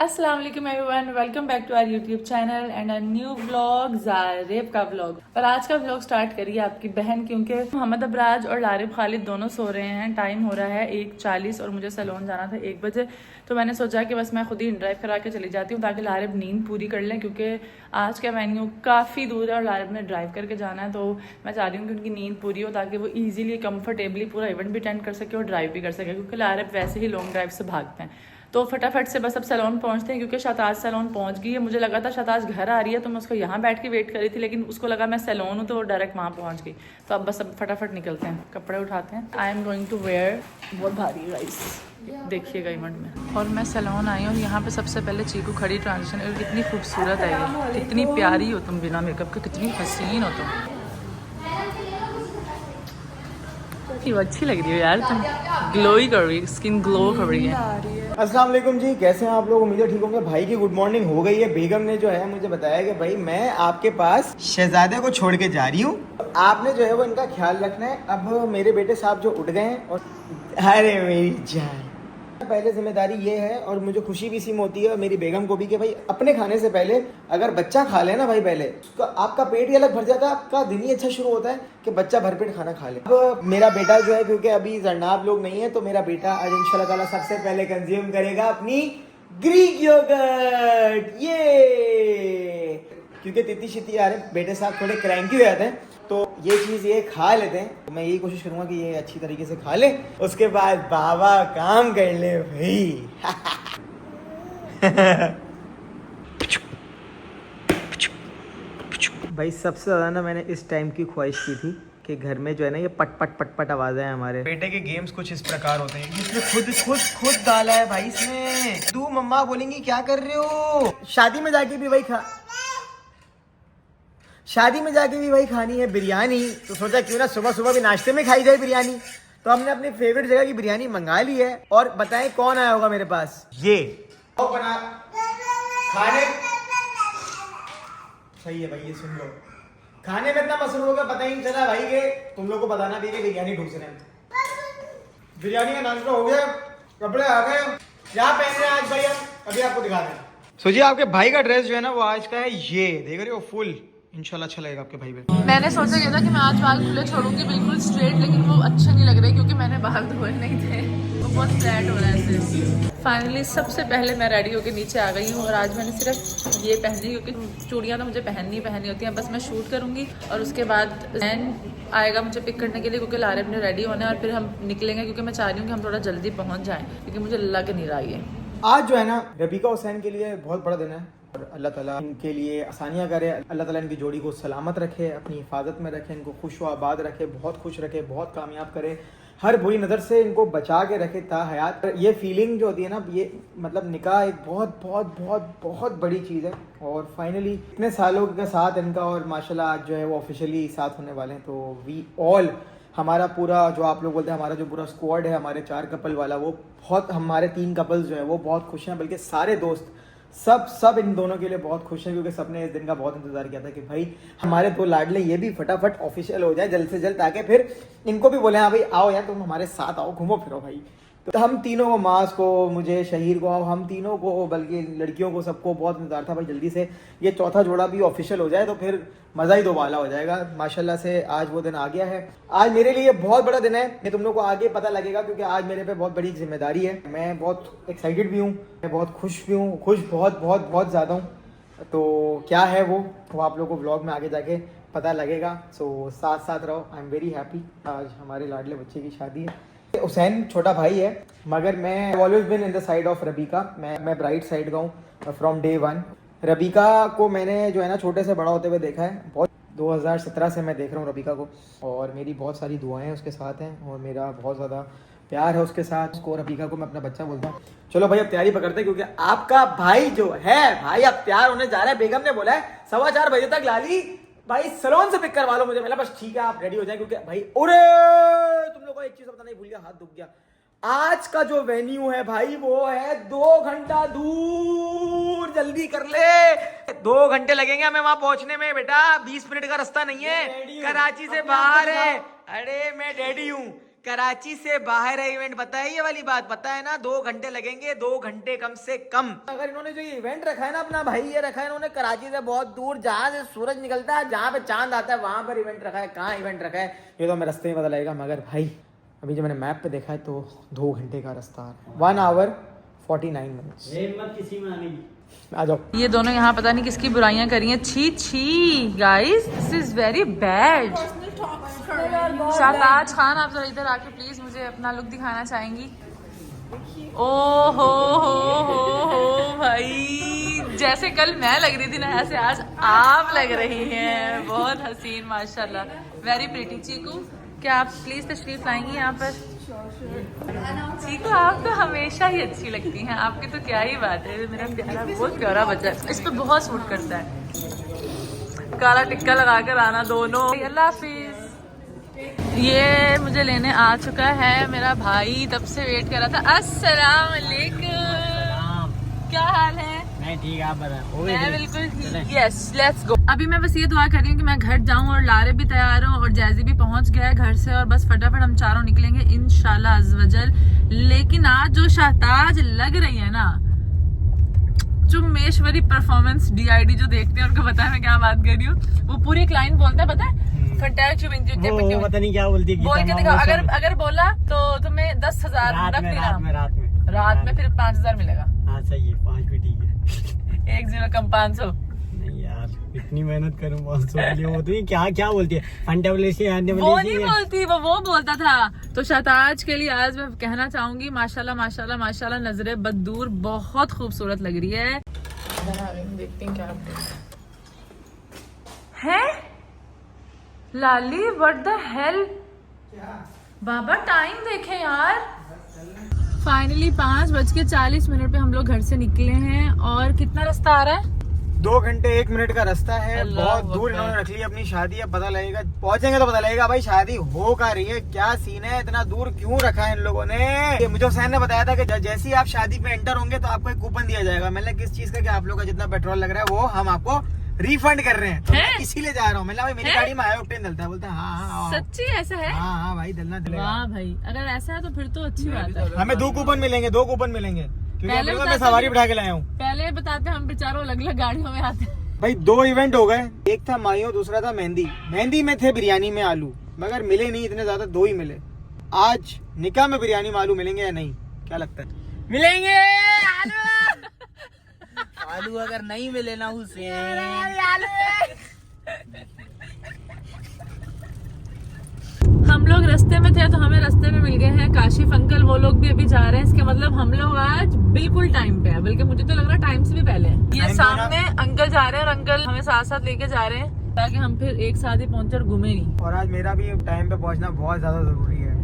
अस्सलाम वालेकुम everyone, welcome back to our YouTube channel and a new vlog Zareb का vlog. और आज का व्लॉग स्टार्ट करिए आपकी बहन, क्योंकि मोहम्मद अबराज और लारिब खालिद दोनों सो रहे हैं। टाइम हो रहा है 1:40 और मुझे सैलून जाना था 1 बजे। तो मैंने सोचा कि बस मैं खुद ही ड्राइव करा के चली जाती हूँ ताकि लारिब नींद पूरी कर लें, क्योंकि आज का वेन्यू काफ़ी दूर है और लारिब ने ड्राइव करके जाना है। तो मैं चाह रही हूँ कि उनकी नींद पूरी हो ताकि वो ईजिली कंफर्टेबली पूरा इवेंट भी अटेंड कर सके और ड्राइव भी कर सके, क्योंकि लारिब वैसे ही लॉन्ग ड्राइव से भागते हैं। तो फटाफट से बस अब सैलून पहुंचते हैं, क्योंकि शताज सैलून पहुंच गई है। मुझे लगा था शताज घर आ रही है तो मैं उसको यहाँ बैठ के वेट करी थी, लेकिन उसको लगा मैं सैलून हूँ तो वो डायरेक्ट वहाँ पहुँच गई। तो अब बस अब फटाफट निकलते हैं, कपड़े उठाते हैं। I am going to wear बहुत भारी राइस, देखिएगा इवेंट में। और मैं सैलून आई हूँ और यहाँ पे सबसे पहले चीकू खड़ी ट्रांजिशन। और कितनी खूबसूरत है ये, कितनी प्यारी हो तुम बिना मेकअप के, कितनी हसीन हो तुम, अच्छी लग रही हो यार तुम, ग्लो ही कर रही है, स्किन ग्लो कर रही है। अस्सलाम वालेकुम जी, कैसे हैं आप लोग? उम्मीद है ठीक होंगे। भाई की गुड मॉर्निंग हो गई है। बेगम ने जो है मुझे बताया कि भाई मैं आपके पास शहजादे को छोड़ के जा रही हूँ, आपने जो है वो इनका ख्याल रखना है। अब मेरे बेटे साहब जो उठ गए हैं और अरे मेरी जान, पहले जिम्मेदारी ये है और मुझे खुशी भी इसी में होती है और मेरी बेगम को भी कि भाई अपने खाने से पहले अगर बच्चा खा ले ना भाई, पहले तो आपका पेट ही अलग भर जाता है, आपका दिन ही अच्छा शुरू होता है कि बच्चा भरपेट खाना खा ले। अब मेरा बेटा जो है, क्योंकि अभी जरनाब लोग नहीं है, तो मेरा बेटा आज इंशाल्लाह ताला सबसे पहले कंज्यूम करेगा अपनी ग्रीक योगर्ट। ये क्योंकि तिती शिती आ रहे बेटे साहब थोड़े क्रैंकी हो जाते हैं, तो ये चीज़ ये खा लेते हैं। तो मैं यही कोशिश करूंगा कि ये अच्छी तरीके से खा ले, उसके बाद बाबा काम कर ले भाई। भाई सबसे ज़्यादा ना मैंने इस टाइम की ख्वाहिश की थी कि घर में जो है ना ये पट पट पट पट आवाज़ें हैं। हमारे बेटे के गेम्स कुछ इस प्रकार होते हैं, इसने खुद खुद खुद डाला है भाई इसने। तू मम्मा बोलेंगी क्या कर रहे हो? शादी में जाके भी भाई शादी में जाके भी भाई खानी है बिरयानी, तो सोचा क्यों ना सुबह सुबह भी नाश्ते में खाई जाए बिरयानी। तो हमने अपनी फेवरेट जगह की बिरयानी मंगा ली है। और बताएं कौन आया होगा मेरे पास? ये बना खाने। सही है भाई, ये सुन लो। खाने में इतना मसरूफ होगा पता ही नहीं चला भाई के तुम लोग को बताना भी कि बिरयानी ढूंढ रहे हैं। बिरयानी का नाश्ता हो गया, कपड़े आ गए, क्या पहन रहे हैं आज भाई हम अभी आपको दिखा रहे हैं। सोचिए आपके भाई का ड्रेस जो है ना वो आज का है, ये देख रहे हो फुल, इंशाल्लाह अच्छा लगेगा आपके भाई पे। मैंने सोचा ये था कि मैं आज बाल खुले छोड़ूंगी बिल्कुल स्ट्रेट, लेकिन वो अच्छे नहीं लग रहे क्योंकि मैंने बाल धोए नहीं थे, वो बहुत फ्लैट हो रहा है ऐसे। फाइनली सबसे पहले मैं रेडी होकर नीचे आ गई हूँ और आज मैंने सिर्फ ये पहनी, क्योंकि चूड़ियाँ तो मुझे पहननी होती हैं। बस मैं शूट करूँगी और उसके बाद जैन आएगा मुझे पिक करने के लिए, क्योंकि लारिब ने रेडी होना है और फिर हम निकलेंगे, क्योंकि मैं चाह रही हूँ कि हम थोड़ा जल्दी पहुँच जाएँ, क्योंकि मुझे लग नहीं रहा ये। आज जो है ना रबीका हुसैन के लिए बहुत बड़ा दिन है और अल्लाह ताला इनके लिए आसानियाँ करे। अल्लाह ताला इनकी जोड़ी को सलामत रखे, अपनी हिफाजत में रखे, इनको खुश व आबाद रखे, बहुत खुश रखे, बहुत कामयाब करे, हर बुरी नज़र से इनको बचा के रखे ता हयात। ये फीलिंग जो होती है ना, ये मतलब निकाह एक बहुत बहुत बहुत बहुत बड़ी चीज़ है। और फाइनली इतने सालों के साथ इनका और माशाल्लाह आज जो है वो ऑफिशियली साथ होने वाले हैं। तो वी ऑल, हमारा पूरा जो आप लोग बोलते हैं हमारा जो पूरा स्क्वाड है, हमारे 4 कपल वाला, वो बहुत, हमारे 3 कपल्स जो है वो बहुत खुश हैं, बल्कि सारे दोस्त सब इन दोनों के लिए बहुत खुश हैं, क्योंकि सबने इस दिन का बहुत इंतजार किया था कि भाई हमारे 2 लाडले ये भी फटाफट ऑफिशियल हो जाए जल्द से जल्द, ताकि फिर इनको भी बोले हाँ भाई आओ यार तुम हमारे साथ आओ, घूमो फिरो भाई। तो हम तीनों को, मास को, मुझे, शहीर को, हम तीनों को, बल्कि लड़कियों को, सबको बहुत इंतजार था भाई जल्दी से ये चौथा जोड़ा भी ऑफिशियल हो जाए, तो फिर मज़ा ही दोबाला हो जाएगा। माशाल्लाह से आज वो दिन आ गया है। आज मेरे लिए बहुत बड़ा दिन है, ये तुम लोग को आगे पता लगेगा, क्योंकि आज मेरे पे बहुत बड़ी जिम्मेदारी है। मैं बहुत एक्साइटेड भी हूँ, मैं बहुत खुश भी हूँ, खुश बहुत बहुत बहुत ज़्यादा हूँ। तो क्या है वो आप लोग को व्लॉग में आगे जाके पता लगेगा। सो साथ साथ रहो। I am very happy. आज हमारे लाडले बच्चे की शादी है। हुसैन छोटा भाई है, मगर मैं always been in the side of Rabika. मैं ब्राइट साइड का हूँ फ्रॉम डे 1। रबीका को मैंने जो है ना छोटे से बड़ा होते हुए देखा है, बहुत 2017 से मैं देख रहा हूँ रबीका को, और मेरी बहुत सारी दुआएं उसके साथ हैं और मेरा बहुत ज़्यादा प्यार है उसके साथ। उसको, रबीका को मैं अपना बच्चा बोलता हूँ। चलो भाई अब तैयारी पकड़ते हैं, क्योंकि आपका भाई जो है भाई अब तैयार होने जा रहा है। बेगम ने बोला है 4:15 बजे तक लाली भाई सलोन से पिक करवा लो मुझे। मैंने बस ठीक है आप रेडी हो जाए, क्योंकि भाई उरे तुम लोगों को एक चीज बताना ही भूल गया, हाथ दुख गया। आज का जो वेन्यू है भाई वो है 2 घंटा दूर, जल्दी कर ले। 2 घंटे लगेंगे हमें वहां पहुंचने में बेटा, 20 मिनट का रास्ता नहीं है, कराची से बाहर है। अरे मैं डैडी हूँ, कराची से बाहर है इवेंट, पता है ये वाली बात, पता है ना, 2 घंटे लगेंगे, 2 घंटे कम से कम। अगर इन्होंने जो ये इवेंट रखा है ना अपना भाई, ये रखा है इन्होंने कराची से बहुत दूर, जहाँ से सूरज निकलता है, जहाँ पे चांद आता है, वहां पर इवेंट रखा है। कहाँ इवेंट रखा है ये तो हमें रास्ते में पता लगेगा, मगर भाई अभी जो मैंने मैप पे देखा है तो 2 घंटे का रास्ता, 1 hour 49 minutes। किसी में आने आ जाओ। ये दोनों यहाँ पता नहीं किसकी बुराइयां करी हैं। छी छी guys, this is very bad. Shahtaj Khan, आप जरा इधर आके प्लीज मुझे अपना लुक दिखाना चाहेंगी? ओ हो भाई, जैसे कल मैं लग रही थी ना, ऐसे आज आप लग रही हैं। बहुत हसीन माशाल्लाह, वेरी प्रीटी। चीकू, क्या आप प्लीज तशरीफ लाएंगी यहाँ पर? चीकू, आप तो हमेशा ही अच्छी लगती हैं, आपकी तो क्या ही बात है। मेरा प्यारा, बहुत प्यारा बच्चा है, इस पे बहुत सूट करता है। काला टिक्का लगा कर आना दोनों। अल्लाह हाफिज। ये मुझे लेने आ चुका है मेरा भाई, तब से वेट कर रहा था। अस्सलाम वालेकुम, क्या हाल है? मैं ठीक, आप बताओ। मैं बिल्कुल ठीक। Yes, let's go. अभी मैं बस ये दुआ कर रही हूँ कि मैं घर जाऊँ और लारे भी तैयार हो और जैजी भी पहुंच गया है घर से, और बस फटाफट हम चारों निकलेंगे इंशाल्लाह अज़्ज़वजल। लेकिन आज जो शाहताज लग रही है ना, जो मेशवरी परफॉर्मेंस DID जो देखते हैं उनको पता है मैं क्या बात कर रही हूँ। वो पूरी एक लाइन बोलता है, पता है? वो पता नहीं क्या बोलती है, बोल के दिखाओ। अगर बोला तो तुम्हें 10,000 रात में फिर 5,000 मिलेगा। हाँ सही है, 5 भी ठीक है। 1 0 कम 500। नहीं यार, इतनी मेहनत करूँ 500 के लिए, वो तो क्या बोलती है, वो नहीं बोलती, वो बोलता था। तो शाहताज के लिए आज मैं कहना चाहूंगी, माशाल्लाह माशाल्लाह माशाल्लाह, नजरे बदूर, बहुत खूबसूरत लग रही है। देखते हैं क्या है। लाली, व्हाट द हेल बाबा, टाइम देखें यार। फाइनली 5:40 पे हम लोग घर से निकले हैं, और कितना रास्ता आ रहा है? 2 घंटे 1 मिनट का रास्ता है, अल्लाह बहुत दूर इन्होंने रख ली अपनी शादी। अब पता लगेगा, पहुंचेंगे तो पता लगेगा भाई शादी हो का रही है, क्या सीन है, इतना दूर क्यों रखा है इन लोगों ने। मुझे हुसैन ने बताया था कि जैसे ही आप शादी पे एंटर होंगे तो आपको एक कूपन दिया जाएगा। मैंने किस चीज का, कि आप लोग का जितना पेट्रोल लग रहा है वो हम आपको रिफंड कर रहे हैं, तो मैं इसीलिए जा रहा हूँ। मैंने भाई मेरी गाड़ी में आया ऑक्टेन डलता है, बोलता है हाँ सच्ची ऐसा है? हाँ भाई डलना डलेगा। वाह भाई, अगर ऐसा है तो फिर तो अच्छी बात है। हमें 2 कूपन मिलेंगे, 2 कूपन मिलेंगे, पहले क्योंकि मैं सवारी बिठा के लाया हूँ। पहले बताते हम बेचारों अलग अलग गाड़ियों में आते। भाई 2 इवेंट हो गए, एक था मायो, दूसरा था मेहंदी में थे बिरयानी में आलू, मगर मिले नहीं इतने ज्यादा, 2 ही मिले। आज निकाह में बिरयानी में आलू मिलेंगे या नहीं, क्या लगता है? मिलेंगे आलू अगर नहीं मिले ना उसे। हम लोग रास्ते में थे तो हमें रास्ते में मिल गए हैं काशिफ अंकल, वो लोग भी अभी जा रहे हैं। इसके मतलब हम लोग आज बिल्कुल टाइम पे है, बल्कि मुझे तो लग रहा है टाइम से भी पहले है। ये सामने अंकल जा रहे हैं, और अंकल हमें साथ साथ लेके जा रहे हैं ताकि हम फिर एक साथ ही पहुंचे और घूमे नहीं। और आज मेरा भी टाइम पे पहुंचना बहुत ज्यादा जरूरी है,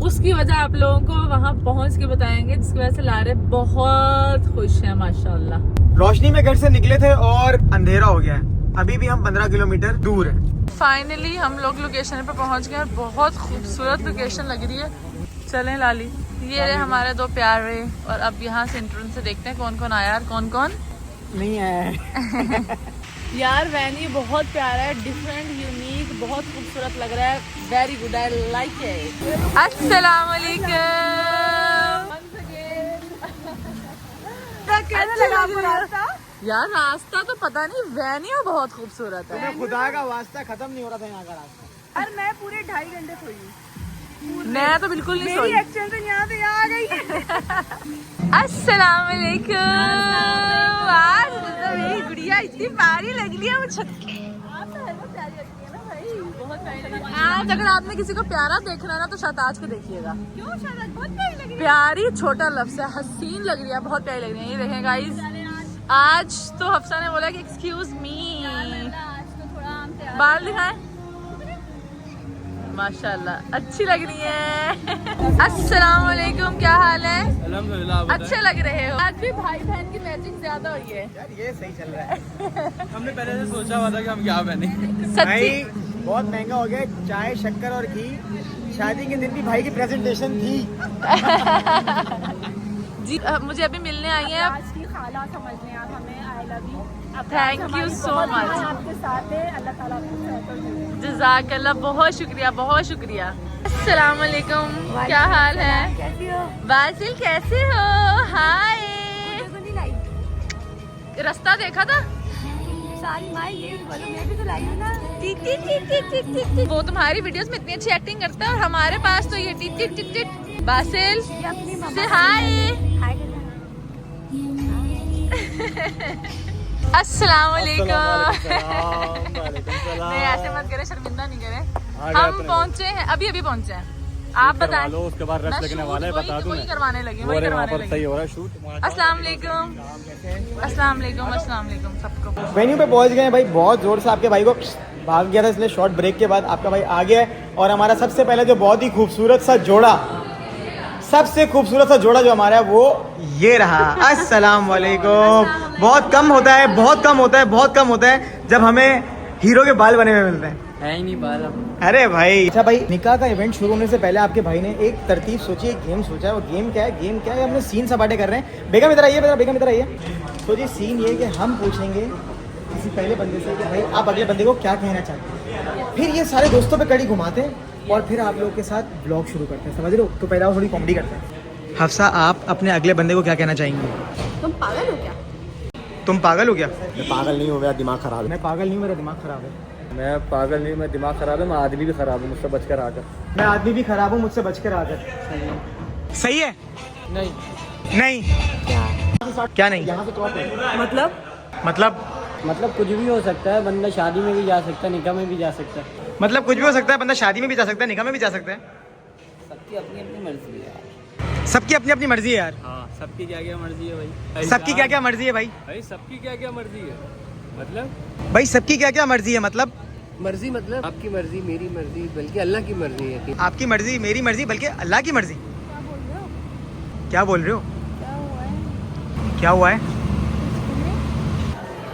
उसकी वजह आप लोगों को वहाँ पहुँच के बताएंगे, जिसकी वजह से लारे बहुत खुश है माशाल्लाह। रोशनी में घर से निकले थे और अंधेरा हो गया है, अभी भी हम 15 किलोमीटर दूर है। फाइनली हम लोग लोकेशन पे पहुंच गए और बहुत खूबसूरत लोकेशन लग रही है। चलें लाली, ये रहे हमारे 2 प्यारे, और अब यहाँ से एंट्रेंस से देखते हैं कौन कौन आया यार, कौन कौन नहीं है। यार वेन्यू बहुत प्यारा है, डिफरेंट, यूनिक, बहुत खूबसूरत लग रहा है। Very good, I like it. अस्सलाम वालेकुम। यार रास्ता तो पता नहीं, वेन्यू बहुत खूबसूरत है। तुम्हें खुदा का वास्ता खत्म नहीं हो रहा था यहाँ का रास्ता। अरे मैं पूरे 2.5 घंटे सोई हूँ। मैं तो बिल्कुल नहीं सोई। मेरी एक्सटेंशन यहाँ से यहाँ आ गई। अस्सलाम वालेकुम। आज तो मेरी गुड़िया इतनी प्यारी लग रही है मुझे। आप तो है ना, प्यारी लगती है ना भाई, बहुत प्यारी लगती है। आज अगर आपने किसी को प्यारा देखना है ना तो शाहताज को देखिएगा। क्यों शायद बहुत प्यारी लग रही प्यारी छोटा लफ्ज़ है, हसीन लग रही है, बहुत प्यारी लग रही है। ये देखें गाइस, आज तो हफ्सा ने बोला कि एक्सक्यूज मी, है। आज तो थोड़ा आम तैयार। बाल दिखाएं, माशाल्लाह अच्छी लग रही है। अस्सलाम वालेकुम, क्या हाल है? अल्हम्दुलिल्लाह। अच्छे लग रहे हो। आज भी भाई बहन की मैचिंग ज्यादा हुई है यार ये सही चल रहा है। हमने पहले से सोचा हुआ था कि हम क्या पहने। सच्ची। भाई बहुत महंगा हो गया, चाय शक्कर और घी। शादी के दिन भी भाई की प्रेजेंटेशन थी। जी मुझे अभी मिलने आई है। आज की खाला समझने आप हमें, आई love you. Thank you so much. आपके साथ है, अल्लाह ताला आपको सेहत और जिंदगी दे। जज़ाकल्लाह, बहुत शुक्रिया बहुत शुक्रिया। अस्सलाम वालेकुम, क्या हाल है? कैसी हो? बासिल कैसे हो? हाय। रास्ता देखा था? सारी माँ यही बोलो, मैं भी तो लाई हूँ ना। टिक टिक टिक टिक टिक टिक टिक। वो तुम्हारी वीडियोस में इतनी अच्छी एक्टिंग करता है और हमारे पास तो ये टिक टिक टिक टिक। बासिल ये अपनी मम्मा से हाय। हाय कहना। अस्सलाम वालेकुम। नहीं ऐसे मत करे, शर्मिंदा नहीं करे। हम पहुंचे हैं, अभी अभी पहुंचे हैं। आप बताएं। लो, उसके बाद रश लगने वाला है, बता दूं मैं। करवाने लगे, वो वही अरे वहाँ करवाने पर लगे। सही हो रहा है शूट। अस्सलाम वालेकुम, अस्सलाम वालेकुम, अस्सलाम वालेकुम सबको। वेन्यू पे पहुंच गए हैं भाई, बहुत जोर से आपके भाई को भाग गया था, इसलिए शॉर्ट ब्रेक के बाद आपका भाई आ गया है। और हमारा सबसे पहले जो बहुत ही खूबसूरत सा जोड़ा, सबसे खूबसूरत सा जोड़ा जो हमारा है वो ये रहा। अस्सलाम वालेकुम। बहुत कम होता है, बहुत कम होता है, बहुत कम होता है जब हमें हीरो के बाल बने हुए मिलते हैं। है ही नहीं बाल अब। अरे भाई, अच्छा भाई, निकाह का इवेंट शुरू होने से पहले आपके भाई ने एक तरतीब सोची, एक गेम सोचा है। वो गेम क्या है? गेम क्या है? हमने सीन सपाटे कर रहे हैं। बेगम इधर आइए, बेगम इधर आइए। तो जी सीन ये है कि हम पूछेंगे किसी पहले बंदे से कि भाई आप अगले बंदे को क्या कहना चाहते हैं। फिर ये सारे दोस्तों पे कड़ी घुमाते हैं और फिर आप लोगों के साथ ब्लॉग शुरू करते हैं, समझ रहे हो? तो पहले वो थोड़ी कॉमेडी करते हैं। हफ्सा, आप अपने अगले बंदे को क्या कहना चाहेंगे? तुम पागल हो क्या? तुम पागल हो क्या? मैं पागल नहीं हूँ, मेरा दिमाग खराब है। मैं पागल नहीं हूँ, मेरा दिमाग खराब है। मैं पागल नहीं, मैं दिमाग खराब है, मैं आदमी भी खराब हूँ, मुझसे बचकर आकर। मैं आदमी भी खराब हूँ, मुझसे बचकर आकर। सही है? नहीं। नहीं क्या नहीं? मतलब कुछ भी हो सकता है, बंदा शादी में भी जा सकता है, निकाह में भी जा सकता है। मतलब कुछ भी हो सकता है, बंदा शादी में भी जा सकता है, निकाह में भी जा सकता है। सबकी अपनी अपनी मर्जी है यार। सबकी अपनी अपनी मर्जी है यार। हाँ, सबकी क्या क्या मर्जी है भाई। सबकी क्या क्या मर्जी है भाई? भाई सबकी क्या क्या मर्जी है मतलब? भाई सबकी क्या क्या मर्जी है मतलब? मर्जी मतलब आपकी मर्जी, मेरी मर्जी, बल्कि अल्लाह की मर्जी है कि आपकी मर्जी, मेरी मर्जी, बल्कि अल्लाह की मर्जी। क्या बोल रहे हो? क्या हुआ है?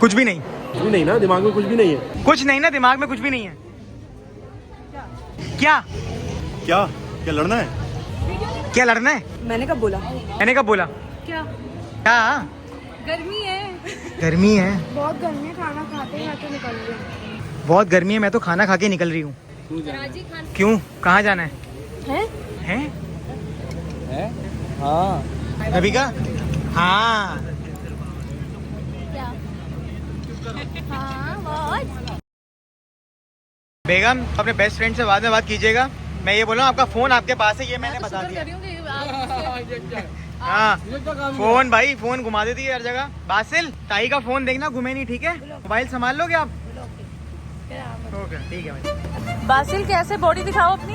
कुछ भी नहीं। कुछ नहीं ना, दिमाग में कुछ भी नहीं है। कुछ नहीं ना, दिमाग में कुछ भी नहीं है। क्या क्या क्या लड़ना है? क्या लड़ना है? मैंने कब बोला? मैंने कब बोला? क्या? क्या? गर्मी है। गर्मी है, बहुत गर्मी है, खाना खाते खाते निकल रही हूँ। बहुत गर्मी है, मैं तो खाना खा के निकल रही हूँ। क्यों? कहाँ जाना है? हैं? हाँ। रबिका? हाँ। हाँ बहुत। बेगम, अपने बेस्ट फ्रेंड से बाद में बात कीजिएगा। मैं ये बोल रहा हूँ, आपका फोन आपके पास है, ये मैंने बता दिया। हाँ, फोन भाई, फोन घुमा देती है हर जगह। बासिल, ताई का फोन देखना घूमे नहीं, ठीक है? मोबाइल संभाल लोगे आप? ओके, ठीक है भाई। बासिल कैसे बॉडी दिखाओ अपनी।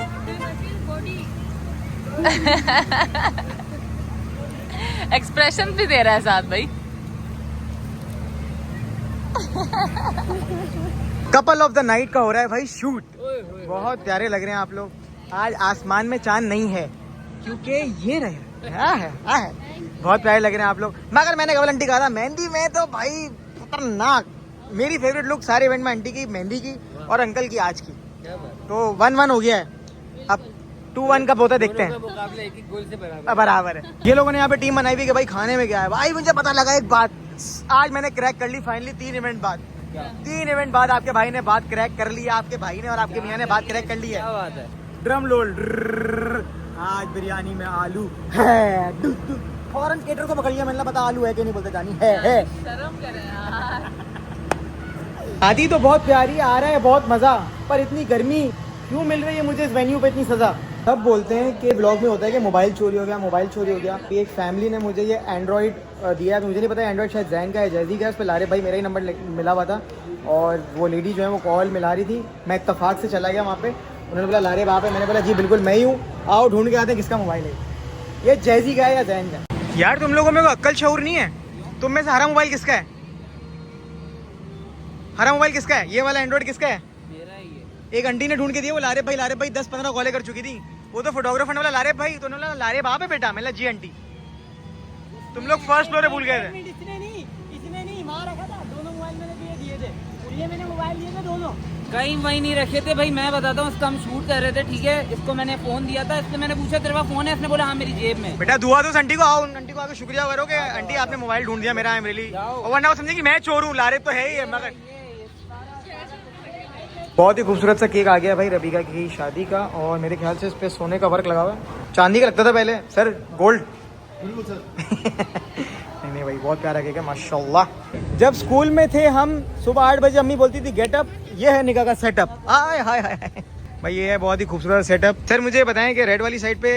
एक्सप्रेशन भी दे रहा है साथ भाई। कपल ऑफ द नाइट का हो रहा है भाई शूट। बहुत प्यारे लग रहे हैं आप लोग। आज आसमान में चांद नहीं है क्योंकि ये रहे है। बहुत प्यारे लग रहे हैं आप लोग। मगर मैंने कबल आंटी कहा था, मेहंदी में तो भाई खतरनाक। मेरी फेवरेट लुक सारे इवेंट में आंटी की मेहंदी की और अंकल की आज की। तो 1-1 हो गया है, अब 2-1 कब होता है देखते हैं। बराबर है। ये लोगों ने यहाँ पे टीम बनाई हुई कि भाई खाने में क्या है। भाई मुझे पता लगा एक बात, आज मैंने क्रैक कर ली फाइनली। 3 इवेंट बाद, 3 इवेंट बाद आपके भाई ने बात क्रैक कर ली है। आपके भाई ने और आपके मियाँ ने बात क्रैक कर ली है। क्या बात है? Drum roll. आज बिरयानी में आलू है। फॉरेन केटर को पकड़ लिया, मैंने पता आलू है कि नहीं बोलते जानी है। शर्म करे यार। शादी तो बहुत प्यारी, आ रहा है बहुत मजा, पर इतनी गर्मी क्यों मिल रही है मुझे इस वेन्यू पे, इतनी सजा। सब बोलते हैं कि ब्लॉग में होता है कि मोबाइल चोरी हो गया, मोबाइल चोरी हो गया। एक फैमिली ने मुझे ये एंड्रॉइड दिया है, मुझे नहीं पता एंड्रॉइड शायद जैन का है, जैजी का है। उस पर लारे भाई मेरा ही नंबर मिला हुआ था और वो लेडी जो है वो कॉल मिला रही थी। मैं इत्तेफाक से चला गया वहाँ पे, उन्होंने बोला लारे बाप है। मैंने बोला जी बिल्कुल मैं ही हूँ, आओ ढूंढ के आते हैं किसका मोबाइल है, ये जैजी का है या जैन का। यार तुम लोगों में को अक्ल शऊर नहीं है। तुम में से हरा मोबाइल किसका है? हरा मोबाइल किसका है? ये वाला एंड्रॉइड किसका है? मेरा ही है। एक आंटी ने ढूंढ के दिया, वो लारे भाई 10-15 कॉलें कर चुकी थी। वो तो फोटोग्राफर ने बोला लारे भाई, तो उन्होंने बोला लारे बाप है बेटा। मैं जी आंटी, तुम लोग फर्स्ट फ्लोर पे भूल गए थे। इसने नहीं वहाँ रखा था, दोनों मोबाइल मैंने दिए थे, ये मैंने मोबाइल दिए थे दोनों। कहीं वहीं नहीं रखे थे भाई, मैं बताता हूँ। इसका हम शूट कर रहे थे, ठीक है। इसको मैंने फोन दिया था, इससे मैंने पूछा तेरे पास फोन है? इसने बोला हाँ मेरी जेब में। बेटा दुआ दो आंटी को, आओ आंटी को आके शुक्रिया करो कि आंटी आपने मोबाइल ढूंढ दिया मेरा है मेरे लिए। और वरना वो समझे कि मैं चोर हूँ, लारे तो है ही है। मगर बहुत ही खूबसूरत सा केक आ गया भाई रबीका की शादी का, और मेरे ख्याल से इस पे सोने का वर्क लगा हुआ है, चांदी का लगता था पहले सर, गोल्ड। बिल्कुल सर। नहीं भाई बहुत प्यारा केक है माशाल्लाह। जब स्कूल में थे हम सुबह 8 बजे अम्मी बोलती थी गेटअप, ये है निकाह का सेटअप। आय हाय हाय भाई, ये है बहुत ही खूबसूरत सेटअप। सर मुझे बताएं कि रेड वाली साइड पे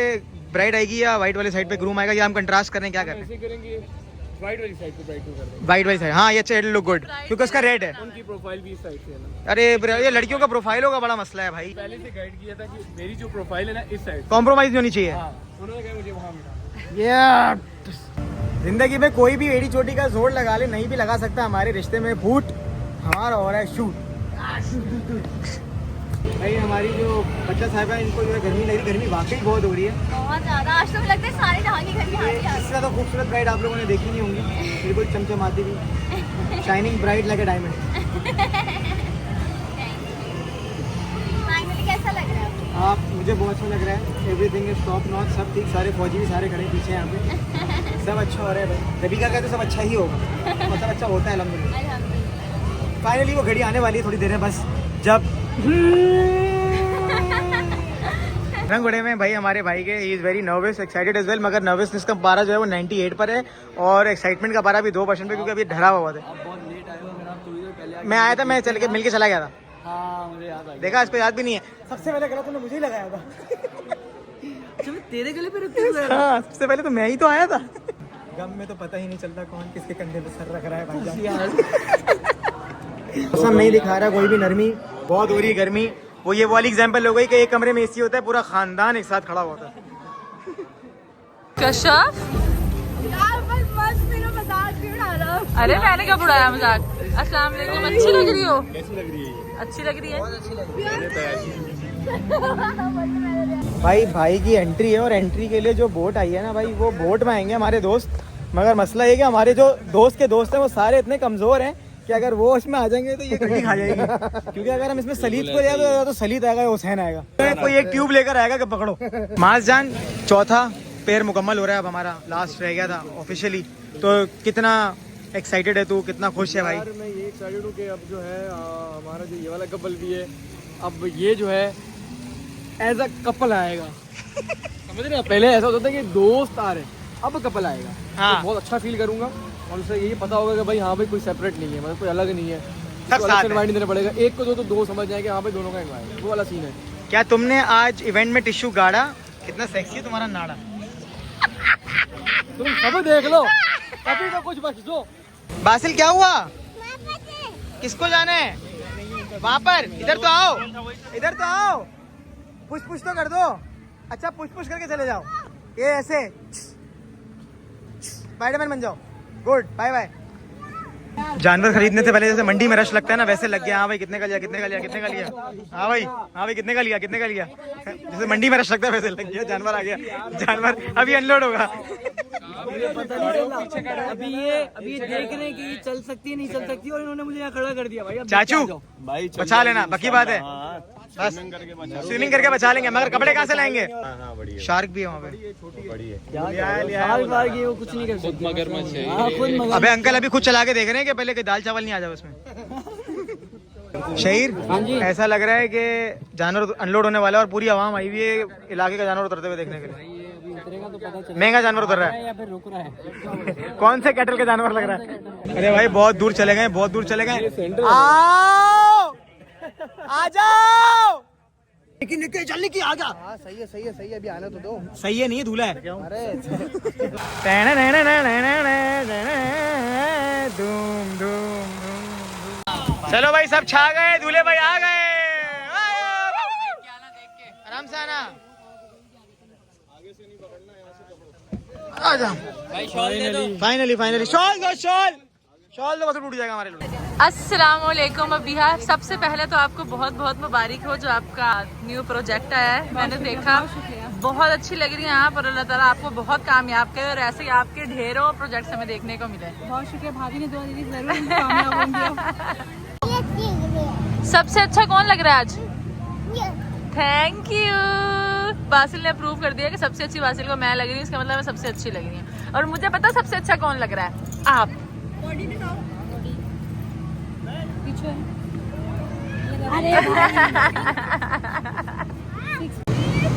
ब्राइड आएगी या व्हाइट वाली साइड पे ग्रूम आएगा, या हम कंट्रास्ट करें, क्या करें? व्हाइट वाली साइड पे ब्राइड को कर देंगे। व्हाइट वाली साइड, हाँ ये अच्छा, इट लुक गुड क्योंकि उसका रेड है। उनकी प्रोफाइल भी इस साइड से है ना। अरे ये लड़कियों का प्रोफाइलों का बड़ा मसला है भाई, पहले से गाइड किया था कि मेरी जो प्रोफाइल है ना इस साइड, कॉम्प्रोमाइज होनी चाहिए। हाँ उन्होंने कहा मुझे वहाँ मिला। जिंदगी में कोई भी एड़ी चोटी का जोर लगा ले, नहीं भी लगा सकता हमारे रिश्ते में फूट, हमारा हो रहा है शूट। भाई हमारी जो बच्चा साहब है इनको जो है गर्मी लग रही, गर्मी वाकई बहुत हो रही है बहुत ज्यादा। आज तो मुझे लगता है सारे जहाँ की घर की हाथी आ इससे तो खूबसूरत ब्राइड आप लोगों ने देखी नहीं होंगी, बिल्कुल चमचमाती भी, shining bright like a diamond. Finally कैसा लग रहा है? आप मुझे बहुत अच्छा लग रहा है, एवरीथिंग इज टॉप नॉच, सब ठीक, सारे फौजी भी सारे खड़े पीछे यहाँ पे, सब अच्छा हो रहा है भाई। रबीका का तो सब अच्छा ही होगा और सब अच्छा होता है अल्हम्दुलिल्लाह। अल्हम्दुलिल्लाह। फाइनली वो घड़ी आने वाली है थोड़ी देर में, बस जब रंग उड़े में भाई हमारे भाई के, he is very nervous, excited as well, मगर नर्वसनेस का पारा जो है वो 98 पर है और एक्साइटमेंट का पारा भी 2% पे, क्योंकि अभी ढरा हुआ था। बहुत लेट आए हो, अगर आप थोड़ी देर पहले मैं आया था, मैं चल के मिल के चला गया था। हाँ मुझे याद आ गया। देखा, इसको याद भी नहीं है, सबसे पहले गला तूने मुझे ही लगाया था। तेरे गले पे रखते हुए हाँ, सबसे पहले तो मैं ही तो आया था। गम में तो पता ही नहीं चलता कौन किसके कंधे पे सर रख रहा है भाई। मौसम नहीं दिखा रहा कोई भी नरमी, बहुत हो रही है गर्मी। वो ये वाली एग्जांपल हो गई कि एक कमरे में एसी होता है, पूरा खानदान एक साथ खड़ा होता है। कश्यप, यार बस बस मेरा मजाक क्यों उड़ा रहा हो? अरे मैंने कब उड़ाया मजाक? अस्सलाम वालेकुम, अच्छी लग रही हो? कैसी लग रही है? अच्छी लग रही है। भाई भाई की एंट्री है, और एंट्री के लिए जो बोट आई है ना भाई, वो बोट में आएंगे हमारे दोस्त, मगर मसला ये कि हमारे जो दोस्त के दोस्त हैं वो सारे इतने कमजोर हैं कि अगर वो इसमें आ जाएंगे तो ये कटी खा जाएगी। क्योंकि अगर हम इसमें सलीद को लिया तो सलीद आएगा या हुसैन आएगा, कोई एक ट्यूब लेकर आएगा कि पकड़ो। मास जान, चौथा पेयर मुकम्मल हो रहा है अब हमारा, लास्ट रह गया था ऑफिशियली, तो कितना एक्साइटेड है तू, कितना खुश है भाई? यार मैं ये एक्साइटेड हूँ कि अब जो है हमारा जो ये वाला कपल भी है, अब ये जो है एज अ कपल आएगा। समझ रहे हैं, पहले ऐसा होता था कि दोस्त आ रहे, अब कपल आएगा। हाँ। तो बहुत अच्छा फील करूंगा, और उसे यही पता होगा कि भाई हाँ भाई कोई सेपरेट नहीं है, मतलब कोई अलग नहीं है, सब साथ इन्वाइट नहीं देना पड़ेगा। एक को दो समझ जाए कि हाँ भाई दोनों का इन्वाइट, वो वाला सीन है। क्या तुमने आज इवेंट में टिश्यू गाड़ा? कितना सेक्सी है तुम्हारा नाड़ा। तुम सब देख लो, कभी तो कुछ बच दो। बासिल क्या हुआ? किसको जाना है वहाँ पर? इधर तो आओ, इधर तो आओ, पुश पुश तो कर दो। अच्छा पुश पुश करके चले जाओ, ये ऐसे स्पाइडरमैन बन जाओ। Good, bye bye. जानवर खरीदने से पहले जैसे मंडी में रश लगता है ना, वैसे लग गया। हाँ भाई कितने का लिया, कितने का लिया, कितने का लिया? हाँ भाई कितने का लिया, कितने का लिया? जैसे मंडी में रश लगता है वैसे लग गया, जानवर आ गया, जानवर अभी अनलोड होगा। अभी ये देख रहे हैं कि चल सकती है नहीं चल सकती, और इन्होंने मुझे यहाँ खड़ा कर दिया। भाई चाचू बचा लेना, बाकी बात है, बस स्विमिंग करके बचा लेंगे, मगर कपड़े कहाँ से लाएंगे? शार्क भी है वहाँ पे, कुछ नहीं कर सकते। अबे अंकल अभी खुद चला के देख रहे हैं कि पहले कि दाल चावल नहीं आ जाए उसमें। शहीर, ऐसा लग रहा है कि जानवर अनलोड होने वाला है और पूरी आवाम आई हुई है इलाके का जानवर उतरते हुए देखने के लिए। महंगा जानवर उतर रहा है या फिर रुक रहा है? कौन से कैटल के जानवर लग रहा है? अरे भाई बहुत दूर चले गए, बहुत दूर चले गए। आओ आ जाओ, लेकिन निकल जल्दी की आ जा। सही है सही है सही है, अभी आना तो दो। सही है नहीं, दूल्हा है। धूम धूम चलो भाई सब छा गए, दूल्हे भाई आ गए। आराम से आना, आजा। फाइनली फाइनली शॉल दो, शॉल दो, बस टूट जाएगा हमारे लोग। अस्सलाम वालेकुम अबिहा, सबसे पहले तो आपको बहुत बहुत मुबारक हो जो आपका न्यू प्रोजेक्ट आया है। मैंने देखा बहुत अच्छी लग रही है आप, और अल्लाह ताला आपको बहुत कामयाब करे, और ऐसे ही आपके ढेरों प्रोजेक्ट्स हमें देखने को मिले। बहुत शुक्रिया, भाभी ने दुआ दी, जरूर कामयाब होंगे। सबसे अच्छा कौन लग रहा है आज? Thank you. बासिल ने अप्रूव कर दिया कि सबसे अच्छी बासिल को मैं लग रही हूँ, इसका मतलब मैं सबसे अच्छी लग रही हूँ। और मुझे पता सबसे अच्छा कौन लग रहा है? आप।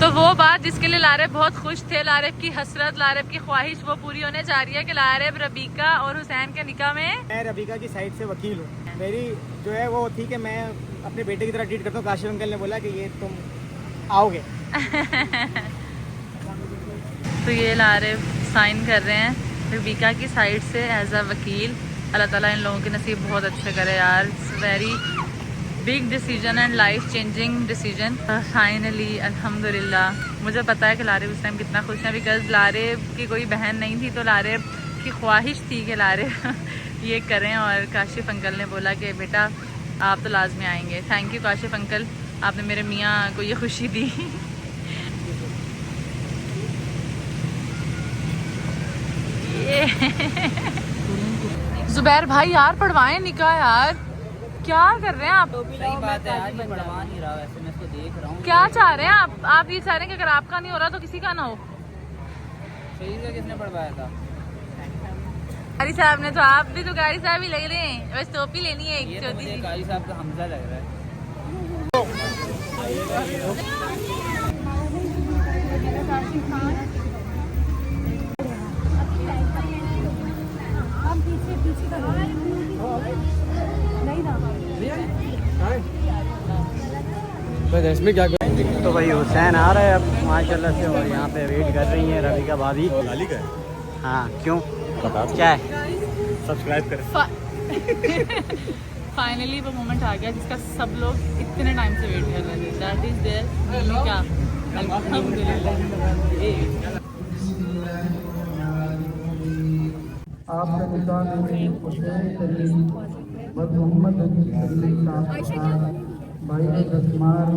तो वो बात जिसके लिए लारेब बहुत खुश थे, लारेब की हसरत, लारेब की ख्वाहिश वो पूरी होने जा रही है कि लारेब रबीका और हुसैन के निकाह में। मैं रबीका की साइड से वकील हूँ। मेरी जो है वो थी कि मैं अपने बेटे की तरह ट्रीट करता हूँ। काशिफ अंकल ने बोला कि ये तुम आओगे। तो ये लारेब साइन कर रहे हैं रबीका की साइड से एज अ वकील। अल्लाह ताला इन लोगों के नसीब बहुत अच्छे करे यार। It's very big decision and life changing decision. Finally अल्हम्दुलिल्लाह। मुझे पता है कि लारेब उस टाइम कितना खुश है, बिकॉज लारेब की कोई बहन नहीं थी, तो लारेब की ख्वाहिश थी कि लारेब ये करें, और काशिफ अंकल ने बोला कि बेटा आप तो लाजमी आएंगे। थैंक यू काशिफ अंकल, आपने मेरे मियाँ को ये खुशी दी। जुबैर भाई यार पढ़वाएं निकाह यार, क्या कर रहे हैं आप? सही बात है यार, ये पढ़वा नहीं रहा, वैसे मैं इसको देख रहा हूँ। क्या चाह रहे हैं आप ये चाह रहे हैं कि अगर आपका नहीं हो रहा तो किसी का ना हो? सही से किसने पढ़वाया था? कारी साहब ने। तो आप भी तो कारी साहब ही लग रहे हैं, बस टोपी लेनी है ये एक तो छोटी मुझे सी। कारी साहब का हमजा लग रहा है। इसमें क्या तो भाई हुसैन आ रहा है अब माशाल्लाह से, और यहाँ पे वेट कर रही है रबीका भाभी। लाली का हाँ क्यों क्या है? सब्सक्राइब करें। फाइनली वो मोमेंट आ गया जिसका सब लोग इतने टाइम से वेट कर रहे थे। दैट इज देयर निकाह। अल्हम्दुलिल्लाह। आपका निकाह हुसैन करीम व मोहम्मद करीम साहब भाई रस्मार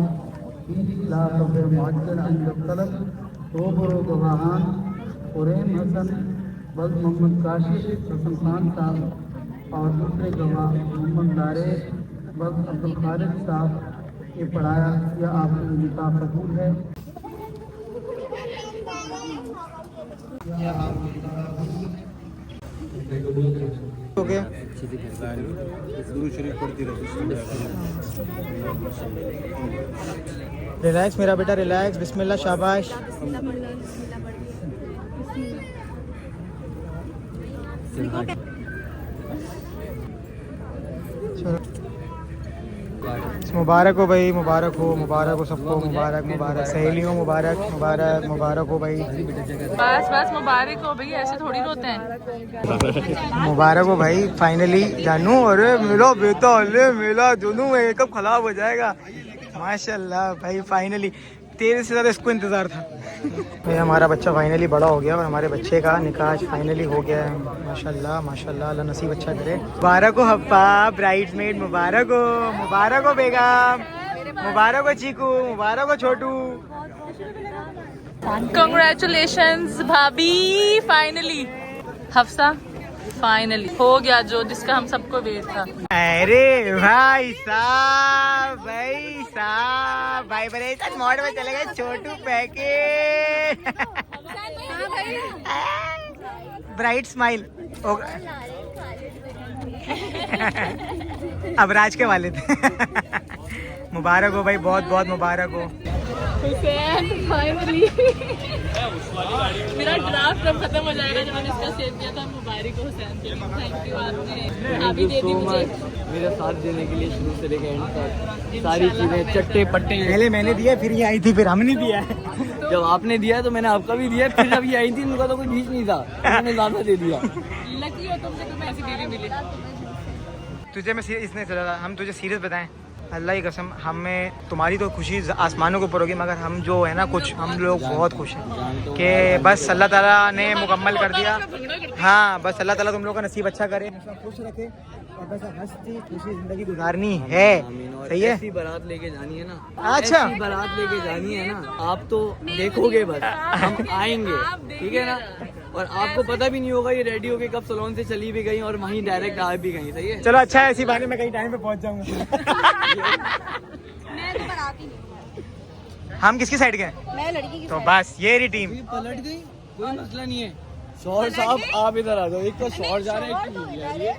20 लाख रुपये मुआज्जल अंजर तलब रोबरो गवाहान हुरैम हसन बल मोहम्मद काशिफ हसन खान साहब और दूसरे गवाह मोहम्मद लारे बल अब्दुल खालिद साहब ये पढ़ाया या आपकी निकाह कबूल है। ओके रिलैक्स मेरा बेटा, रिलैक्स। बिस्मिल्लाह, शाबाश। मुबारक हो भाई, मुबारक हो, मुबारक हो सबको, मुबारक मुबारक। सहेलियों मुबारक मुबारक मुबारक हो भाई। बस बस मुबारक हो भाई, ऐसे थोड़ी रोते हैं। मुबारक हो भाई फाइनली। जानू अरे मिलो बेटा, अरे मिला दोनों मेकअप खराब हो जाएगा। माशाल्लाह भाई फाइनली, तेरे से ज़्यादा इसको इंतज़ार था भाई। हमारा बच्चा फाइनली बड़ा हो गया और हमारे बच्चे का निकाह फाइनली हो गया है। माशाल्लाह माशाल्लाह, अल्लाह नसीब अच्छा करे। मुबारक हो हप्पा, ब्राइड्समेड मुबारक हो, मुबारक हो बेगम, मुबारक हो चीकू, मुबारक हो छोटू। कंग्रेचुलेशंस भाभी, फाइनली। हफ्सा फाइनली हो गया जो जिसका हम सबको वेट था। अरे भाई साहब, भाई बड़े मोड में चले गए छोटू पैकेट। Bright smile. अब राज के वाले थे। मुबारक हो भाई, बहुत बहुत मुबारक हो। फाइनली मेरा ड्राफ्ट अब खत्म हो जाएगा जब मैंने इसका सेव किया था। मुबारक हो हुसैन के लिए, थैंक यू। आपने अभी दे दी मुझे मेरा साथ देने के लिए शुरू से लेकर एंड तक सारी चीजें चट्टे पट्टे। पहले मैंने दिया, फिर ये आई थी, फिर हमने दिया है। जब आपने दिया तो मैंने आपका भी दिया, फिर जब ये आई थी उनका तो कोई बीच नहीं था, मैंने ज्यादा दे दिया। लकी हो तुमसे, तुम्हें ऐसी बीवी मिली। तुझे मैं इसने चला, हम तुझे सीरियस बताएं, अल्लाह की कसम हमें तुम्हारी तो खुशी आसमानों के ऊपर होगी, मगर हम जो है ना कुछ हम लोग बहुत खुश हैं कि बस अल्लाह ताला ने मुकम्मल कर दिया। हाँ बस अल्लाह ताला तुम लोगों का नसीब अच्छा करे, खुश रखे और बस हंसती खुशी जिंदगी गुजारनी है। सही है। ऐसी बारात लेके जानी है ना, अच्छा ऐसी बारात लेके जानी है ना, आप तो देखोगे बस, हम आएंगे ठीक है ना। और आपको पता भी नहीं होगा ये रेडी होके कब सलोन से चली भी गई और वहीं डायरेक्ट आ भी गई। सही है, चलो अच्छा है, इसी बहाने मैं कहीं टाइम पे पहुंच जाऊंगा। मैं तो बराती नहीं, हम किसकी साइड गए? मैं लड़की की तो बस ये रही टीम। पलट गई, कोई मसला नहीं है, शौहर साहब आप इधर आ जाओ, एक तो शौहर जा रहे हैं, एक तो ये जा रही है।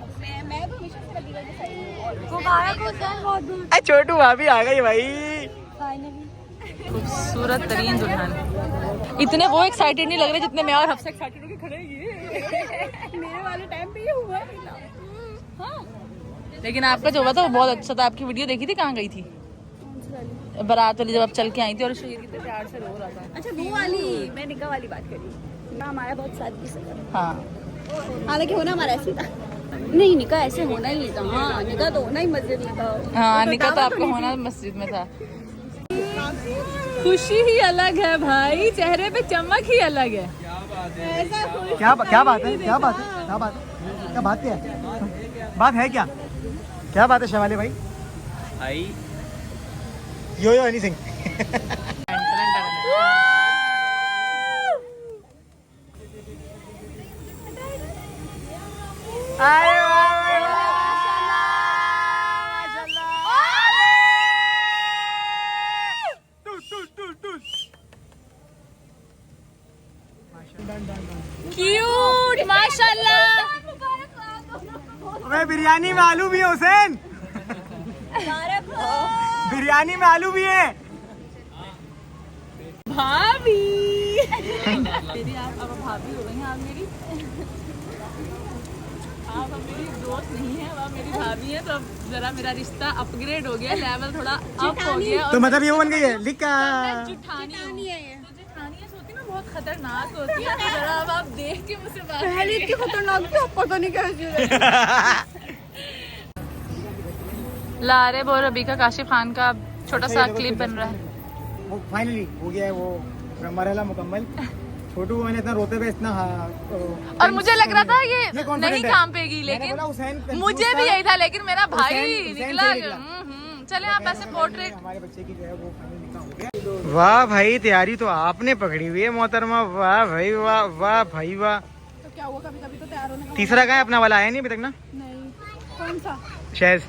मैं तो हमेशा से रबीका के साइड हूं। मुबारक हो जाए बहुत दूर। छोटू भाभी आ गई भाई। फाइनली खूबसूरत तरीन दुल्हन। इतने वो एक्साइटेड नहीं लग रहे जितने मैं और हफ्सा एक्साइटेड होकर खड़े हैं। मेरे वाले टाइम पे ये हुआ हाँ। लेकिन आपका जो हुआ था वो बहुत अच्छा था। आपकी वीडियो देखी थी, कहाँ गई थी? बारात वाली, जब आप चल के आई थी और शेर कितने प्यार से रो रहा था। अच्छा वो वाली, मैं निकाह वाली बात करी। हमारा बहुत सादगी से था। हाँ हालांकि होना हमारा ऐसे था। नहीं निकाह ऐसे होना ही नहीं था। हाँ निकाह तो होना ही मस्जिद में था। हाँ, निकाह तो आपका होना मस्जिद में था। खुशी ही अलग है भाई, चेहरे पे चमक ही अलग है। क्या बात है? क्या बात है? क्या बात क्या है? बात है क्या बात है शवाले भाई? आई यो एनीथिंग। क्यूट माशाल्लाह। अबे बिरयानी में आलू भी है हुसैन, बिरयानी में आलू भी है। भाभी मेरी आप अब भाभी हो गई हैं। आप मेरी आप अब मेरी दोस्त नहीं है, अब आप मेरी भाभी है। तो अब जरा मेरा रिश्ता अपग्रेड हो गया, लेवल थोड़ा अप हो गया। तो मतलब ये बन गई है लिखा। जुठानी है ये। तो जुठानियाँ होती है ना बहुत खतरनाक होती है। तो जरा अब आप देख के मुझसे बात पहले इतनी खतरनाक थी, अब पता नहीं कैसी। लारेब और रबीका काशिफ खान का छोटा सा क्लिप बन रहा है। वो फाइनली हो गया है वो मरहला मुकम्मल। छोटू मैंने इतना रोते हुए इतना और मुझे लग रहा था ये confident नहीं है। काम पेगी, मैंने लेकिन बोला हुसैन confused मुझे भी था। यही था, लेकिन मेरा भाई हुसैन निकला। सही निकला। चले आप ऐसे पोर्ट्रेट। हमारे बच्चे की जो है वो फाइनल निकाह हो गया। वाह भाई, तैयारी तो आपने पकड़ी हुई है मोहतरमा। वाह भाई वाह, वाह भाई वाह। तो क्या हुआ, कभी कभी तो तैयार होने का तीसरा कहाँ है? अपना वाला आया नहीं अभी तक ना? नहीं। कौन सा? शहज।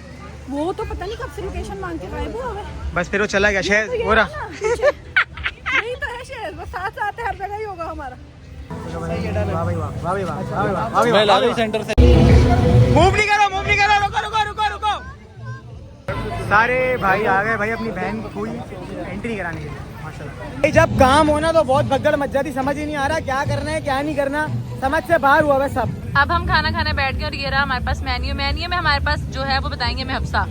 वो तो पता नहीं कब से लोकेशन मांग के गायब हुआ है। बस फिर वो चला गया शहज हो रहा। यही तो है शहर, बस साथ साथ हर जगह ही होगा हमारा। वाह भाई वाह, वाह भाई वाह, वाह भाई वाह, वाह भाई मैं वाह, ला वाह रहा भाई हूँ वाह। सेंटर से। मूव नहीं करो, मूव नहीं करो, रुको रुको रुको रुको। सारे भाई आ गए भाई अपनी बहन को कोई एंट्री कराने के लिए माशाल्लाह। जब काम होना तो बहुत भगदड़ मच जाती, समझ ही नहीं आ रहा क्या करना है क्या नहीं करना, समझ से बाहर हुआ है सब। अब हम खाना खाने बैठ गए और ये रहा हमारे पास मेन्यू। मेन्यू में हमारे पास जो है वो बताएंगे मैं हफ्सा।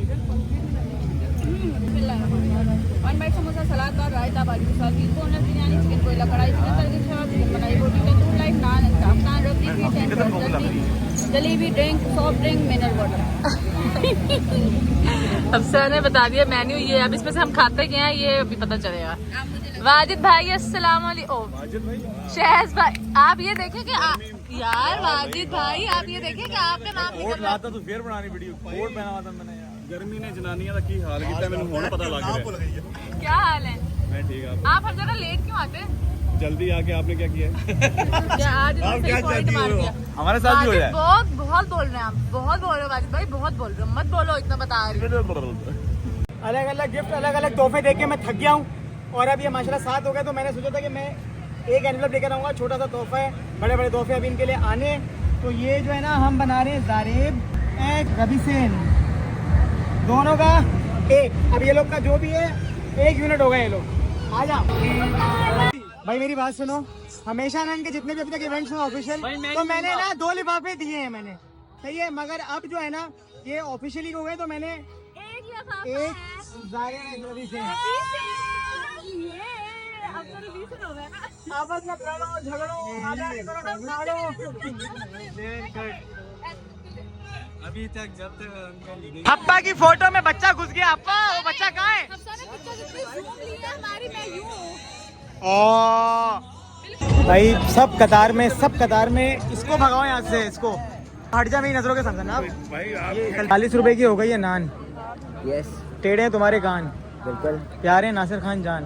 1 बाइट समोसा, सलाद और रायता, बाजू साथ, 3 कोनर बिरयानी, चिकन कोयला कढ़ाई, चिकन तड़के चावल, चिकन मलाई रोटी, तंदूर लाइट, नान, स्टाफ नान, रोटी, sweet, jalebi, drink, soft drink, mineral water. Hafsa ने बता दिया मेन्यू ये। अब इसमें से हम खाते क्या हैं ये अभी पता चलेगा। वाजिद भाई अस्सलाम वालेकुम। शहज भाई आप ये देखें कि यार वाजिद भाई आप ये देखें कि आपका नाम कोट लाता तो फिर बनानी वीडियो। कोट पहना हुआ था मैंने यार। गर्मी ने जनानियां ਦਾ ਕੀ ਹਾਲ ਕੀਤਾ ਮੈਨੂੰ ਹੁਣ ਪਤਾ ਲੱਗ ਰਿਹਾ। क्या हाल है? मैं ठीक आप हर जगह लेट क्यों आते हैं? जल्दी आके आपने क्या किया? आज क्या पॉइंट मार दिया। हमारे साथ भी हो जाए। बहुत बोल रहे हैं आप, बहुत बोल रहे हो वाजिद भाई, बहुत बोल रहे हो। मत बोलो, इतना बता रही हूँ। अलग अलग गिफ्ट, अलग अलग तोहफे देख के मैं थक गया हूँ। और अब ये माशाल्लाह 7 हो गए, तो मैंने सोचा था कि मैं एक एनवलप लेकर आऊँगा, छोटा सा तोहफा है। बड़े बड़े तोहफे अभी इनके लिए आने। तो ये जो है ना हम बना रहे हैं जारेब एक रबीसेन, दोनों का एक। अब ये लोग का जो भी है 1 यूनिट हो गए ये लोग। आ जाओ भाई, मेरी बात सुनो। हमेशा ना इनके जितने भी अभी तक इवेंट्स हुए ऑफिशियल, तो मैंने ना 2 लिफाफे दिए हैं मैंने, सही है। मगर अब जो है ना ये ऑफिशियली हो गए, तो मैंने एक जारेब रबीसेन। आपस में लड़ो झगड़ो अभी तक जब तक अप्पा की फोटो में बच्चा घुस गया। अप्पा वो बच्चा कहाँ है? भाई सब कतार में, सब कतार में। इसको भगाओ यहाँ से, इसको हट जा मेरी नजरों के सामने ना। 40 रुपए की हो गई है नान। यस टेढ़े हैं तुम्हारे कान, बिल्कुल। प्यारे नासिर खान जान।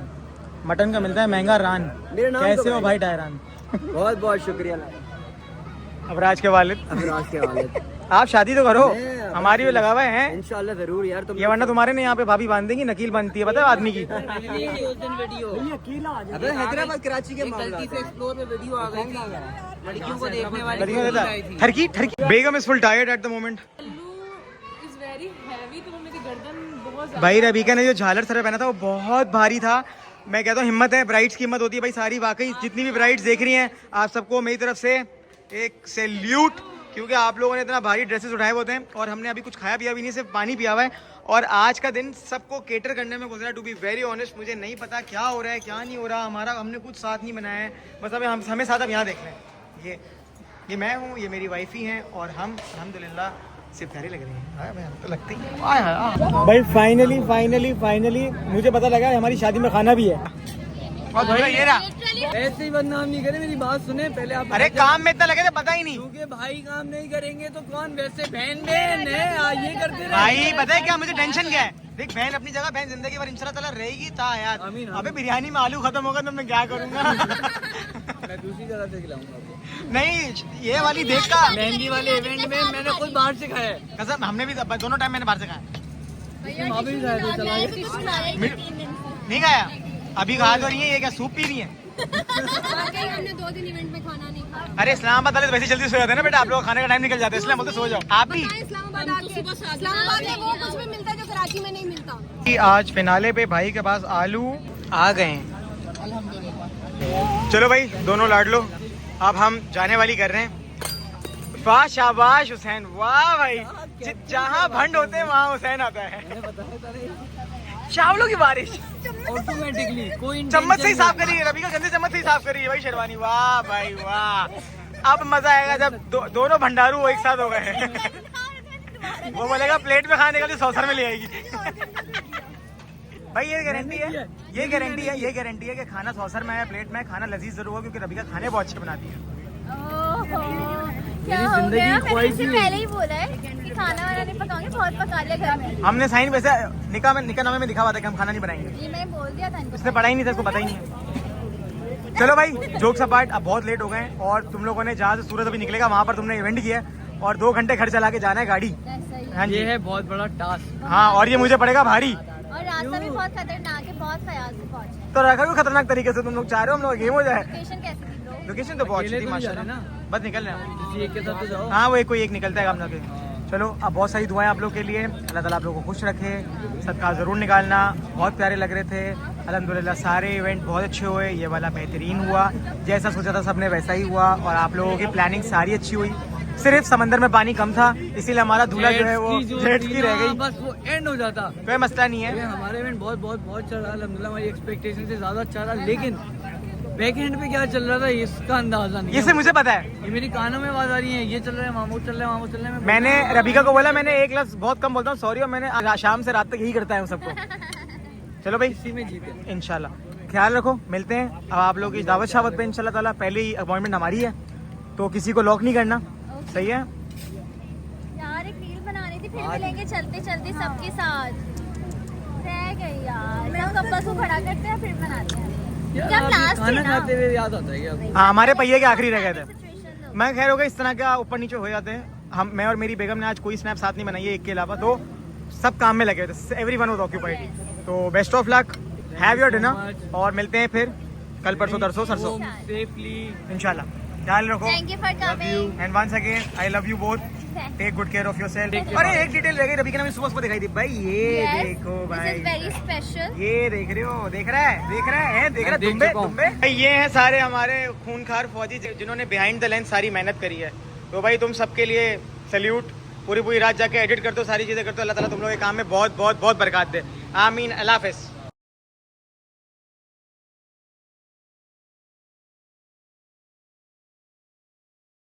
मटन का मिलता है महंगा रान। कैसे हो भाई टायरान? बहुत बहुत शुक्रिया अबराज के वालिद। अफराज के वालिद। आप शादी तो करो। हमारी भी लगा हुआ है इंशाल्लाह जरूर यार तुम ये, वरना तुम्हारे ने यहाँ पे भाभी बांध देंगी, नकील बनती है पता है आदमी की। अबे हैदराबाद कराची के गलती से एक्सप्लोर में वीडियो आ गई थी लड़कियों को देखने वाली। ठरकी ठरकी बेगम is full tired at the moment. Is very heavy, तो मेरी गर्दन बहुत भाई रबीका ने जो झालर सर पहना था वो बहुत भारी था। मैं कहता हूँ हिम्मत है, ब्राइड्स की हिम्मत होती है भाई सारी। वाकई जितनी भी ब्राइड्स देख रही हैं आप सबको मेरी तरफ से एक सैल्यूट, क्योंकि आप लोगों ने इतना भारी ड्रेसेस उठाए होते हैं और हमने अभी कुछ खाया पिया भी नहीं, सिर्फ पानी पिया हुआ है। और आज का दिन सबको केटर करने में गुजरा। टू बी वेरी ऑनेस्ट मुझे नहीं पता क्या हो रहा है क्या नहीं हो रहा, हमने कुछ साथ नहीं बनाया है, बस हमें साथ अब यहाँ देखना है। ये मैं हूँ, ये मेरी वाइफ ही हैं और हम अल्हम्दुलिल्लाह सिर्फ प्यारी लग रही है, तो लगती है। भाई फाइनली मुझे पता लगा हमारी शादी में खाना भी है। और ये रहा, ऐसे ही बदनाम नहीं करे, मेरी बात सुने पहले आप। अरे काम में इतना लगे थे पता ही नहीं, क्योंकि भाई काम नहीं करेंगे तो कौन, वैसे बहन है ये करते रहे। भाई पता है क्या मुझे टेंशन क्या है, देख बहन अपनी जगह, बहन जिंदगी भर इंशाल्लाह ताला रहेगी ता यार। अबे बिरयानी में आलू खत्म होगा तो मैं क्या करूंगा। मैं दूसरी जगह से खिलाऊंगा। नहीं ये वाली देख का मेहंदी वाले इवेंट में मैंने खुद बाहर से खाया है। कसम, हमने भी दोनों टाइम मैंने बाहर से खाया, वहाँ पे भी खाया था, चला गया। नहीं खाया। अभी कहा तो रही है, ये क्या सूप पी रही है। हमने 2 दिन इवेंट में खाना नहीं खाया। अरे इस्लामाबाद वाले तो वैसे जल्दी सो जाते हैं ना बेटा, आप लोग खाने का टाइम निकल जाते हैं, इसलिए बोलते सो जाओ आप भी। इस्लामाबाद में वो कुछ भी मिलता है जो कराची में नहीं मिलता। आज फिनाले पे भाई के पास आलू आ गए हैं। चलो भाई दोनों लाड लो, अब हम जाने वाली कर रहे हैं। वाह शाबाश हुसैन, वाह भाई, जहाँ भंड होते हैं वहाँ हुसैन आता है। चावलों की बारिश ऑटोमेटिकली कोई चम्मच से ही साफ करिए, रबी का गंदे चम्मच से ही साफ करिए भाई शेरवानी। वाह भाई वाह, अब मजा आएगा जब दोनों भंडारू वो एक साथ हो गए। वो बोलेगा प्लेट में खाने का तो सौसर में ले आएगी। भाई ये गारंटी है कि खाना सौसर में है, प्लेट में खाना लजीज जरूर होगा, क्योंकि रबीका खाने बहुत अच्छे बनाती है। क्या हो गया, मैंने इससे पहले ही बोला है कि खाना वाना नहीं पकाऊंगी, बहुत पका लिया घर में। हमने साइन वैसे निकाहनामे में लिखा हुआ था कि हम खाना नहीं बनाएंगे, ये मैंने बोल दिया था इनको। इसने पढ़ा ही नहीं था, इसको पता ही नहीं है। चलो भाई जोक्स अपार्ट, अब बहुत लेट हो गए और तुम लोगों ने जहाँ से सूरज अभी निकलेगा वहाँ पर तुमने इवेंट किया है और 2 घंटे घर चला के जाना है गाड़ी। हाँ जी, ये है बहुत बड़ा टास्क। हाँ, और ये मुझे पड़ेगा भारी, और रास्ता भी बहुत खतरनाक है, बहुत ख्याल से पहुंचे। तो रखा क्यों खतरनाक तरीके से, तुम लोग चाह रहे हो हम लोग गेम हो जाए। लोकेशन कैसी थी ब्रो? लोकेशन तो बहुत अच्छी थी अकेले तो नहीं जा रहे माशाल्लाह, बस निकल रहे हैं। किसी एक के साथ तो जाओ। हाँ वो कोई एक निकलता है हम लोग के। चलो अब बहुत सारी दुआएं आप लोग के लिए, अल्लाह ताला आप लोगों को खुश रखे, सदका ज़रूर निकालना। बहुत प्यारे लग रहे थे अल्हम्दुलिल्लाह, सारे इवेंट बहुत अच्छे हुए, ये वाला बेहतरीन हुआ, जैसा सोचा था सबने वैसा ही हुआ और आप लोगों की प्लानिंग सारी अच्छी हुई। सिर्फ समंदर में पानी कम था इसीलिए हमारा दूल्हा जो है वो जेट की रह गई, बस वो एंड हो जाता, कोई मसला नहीं है। हमारे इवेंट बहुत चल रहा है अल्हम्दुलिल्लाह, हमारी एक्सपेक्टेशन से ज्यादा अच्छा रहा, लेकिन बैक एंड पे क्या चल रहा था इसका अंदाजा नहीं। ये से मुझे पता है, ये मेरी कानों में आवाज आ रही है, ये चल रहा है वहाँ वो चल रहा है, वहाँ वो चल रहा है। मैंने रबीका को बोला, मैंने एक लफ्ज़ बहुत कम बोलता हूँ सॉरी, और मैंने शाम से रात तक यही करता है सबको। चलो भाई इसी में जीते इंशाल्लाह, ख्याल रखो, मिलते हैं अब आप लोगों की दावत शावत पे इंशाल्लाह ताला। पहले ही अपॉइंटमेंट हमारी है तो किसी को लॉक नहीं करना, सही है यार एक रील बनानी थी, फिर मिलेंगे चलते चलते सबके साथ, रह गई यार। मैं कपल्स को खड़ा करते हैं फिर बनाते हैं। जब लास्ट खाना खाते हुए याद आता है क्या? हाँ, हमारे पहिए के आखिरी रह गए थे। सिचुएशन मैं खैर होगा इस तरह का ऊपर नीचे हो जाते हैं हम, मैं और मेरी बेगम ने आज कोई स्नैप साथ नहीं बनाई है एक के अलावा, तो सब काम में लगे थे, एवरीवन वाज ऑक्यूपाइड। तो best of luck, have your dinner और मिलते हैं फिर कल परसों तरसों सरसों सेफली इंशाल्लाह। ख्याल रखो, thank you for coming and once again I love you both, take good care of yourself. अरे एक डिटेल रह गई, रबी ने सुबह सुबह दिखाई दी भाई, ये देखो भाई, वेरी स्पेशल। ये देख रहे हो, देख रहा है दुम्बे। ये हैं सारे हमारे खूनखार फौजी जिन्होंने बिहाइंड द लेंस सारी मेहनत करी है। तो भाई तुम सबके लिए सैल्यूट, पूरी रात जाके एडिट करते हो, सारी चीजें करते हो, अल्लाह ताला तुम लोग के काम में बहुत बहुत बहुत बरकत दे, आमीन, अल्लाह हाफिज़।